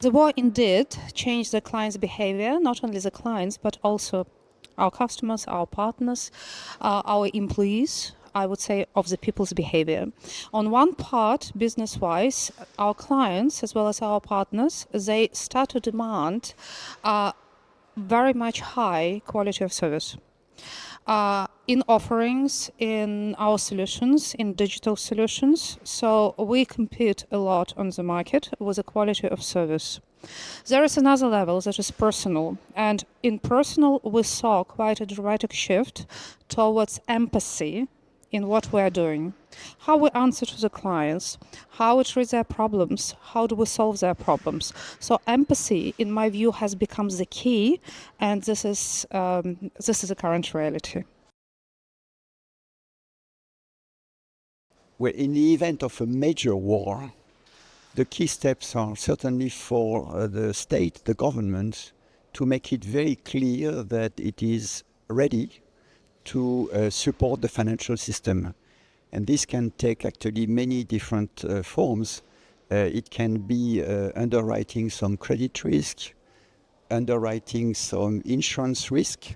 The war indeed changed the client's behavior, not only the clients, but also our customers, our partners, our employees, I would say, of the people's behavior. On one part, business-wise, our clients, as well as our partners, they start to demand very much high quality of service. In offerings, in our solutions, in digital solutions. So we compete a lot on the market with the quality of service. There is another level that is personal. And in personal, we saw quite a dramatic shift towards empathy in what we are doing. How we answer to the clients, how we treat their problems, how do we solve their problems. So empathy, in my view, has become the key, and this is the current reality. Well, in the event of a major war, the key steps are certainly for the state, the government, to make it very clear that it is ready to support the financial system. And this can take actually many different forms. It can be underwriting some credit risk, underwriting some insurance risk.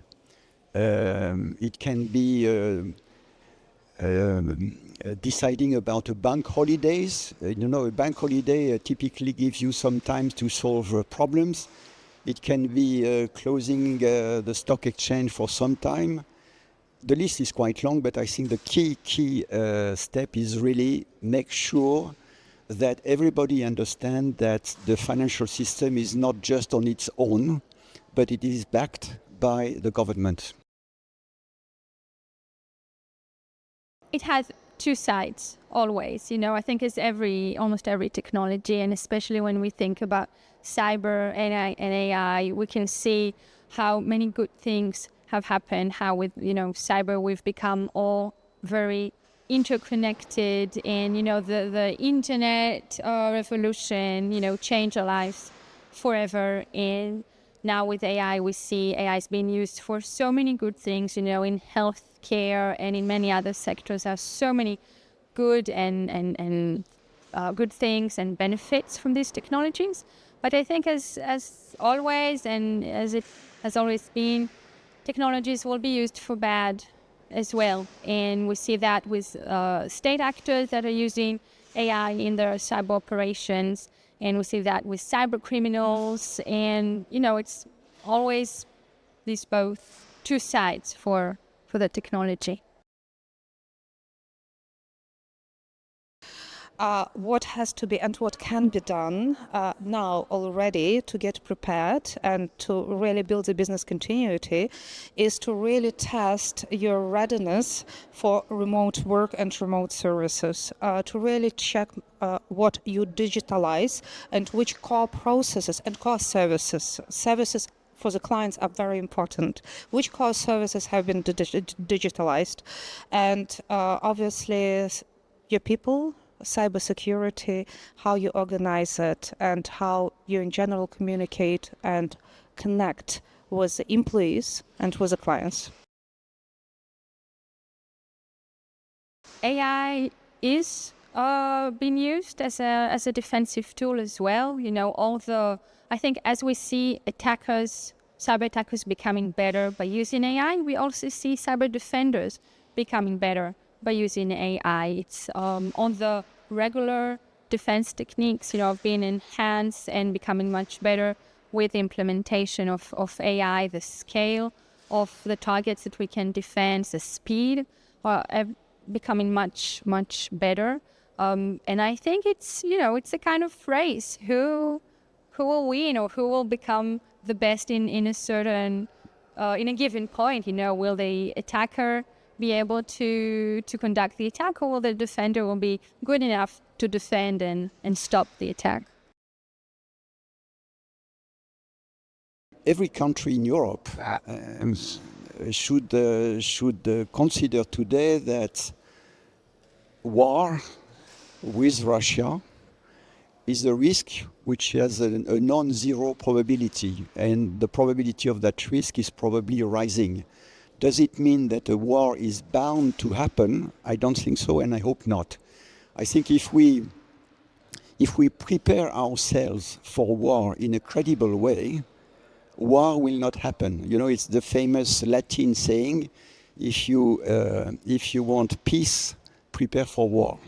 It can be deciding about a bank holidays. A bank holiday typically gives you some time to solve problems. It can be closing the stock exchange for some time. The list is quite long, but I think the key step is really make sure that everybody understands that the financial system is not just on its own, but it is backed by the government. It has two sides always. I think it's almost every technology, and especially when we think about cyber and AI, we can see how many good things have happened, how with cyber we've become all very interconnected, and the internet revolution changed our lives forever. And now with AI, we see AI is being used for so many good things, in healthcare and in many other sectors. There are so many good and good things and benefits from these technologies. But I think as always, and as it has always been, technologies will be used for bad as well. And we see that with state actors that are using AI in their cyber operations. And we see that with cyber criminals. And, it's always these both two sides for the technology. What has to be and what can be done now already to get prepared and to really build the business continuity is to really test your readiness for remote work and remote services, to really check what you digitalize and which core processes and core services for the clients are very important. Which core services have been digitalized, and obviously your people, cybersecurity, how you organize it, and how you in general communicate and connect with the employees and with the clients. AI is being used as a defensive tool as well. I think as we see cyber attackers becoming better by using AI, we also see cyber defenders becoming better by using AI. It's on the regular defense techniques, being enhanced and becoming much better with the implementation of AI, the scale of the targets that we can defend, the speed, becoming much, much better. And I think it's a kind of race. Who will win, or who will become the best in a certain, in a given point? Will the attacker be able to conduct the attack, or will the defender will be good enough to defend and stop the attack? Every country in Europe should consider today that war with Russia is a risk which has a non-zero probability, and the probability of that risk is probably rising. Does it mean that a war is bound to happen? I don't think so, and I hope not. I think if we if we prepare ourselves for war in a credible way, war will not happen. You know, it's the famous Latin saying, if you want peace, prepare for war.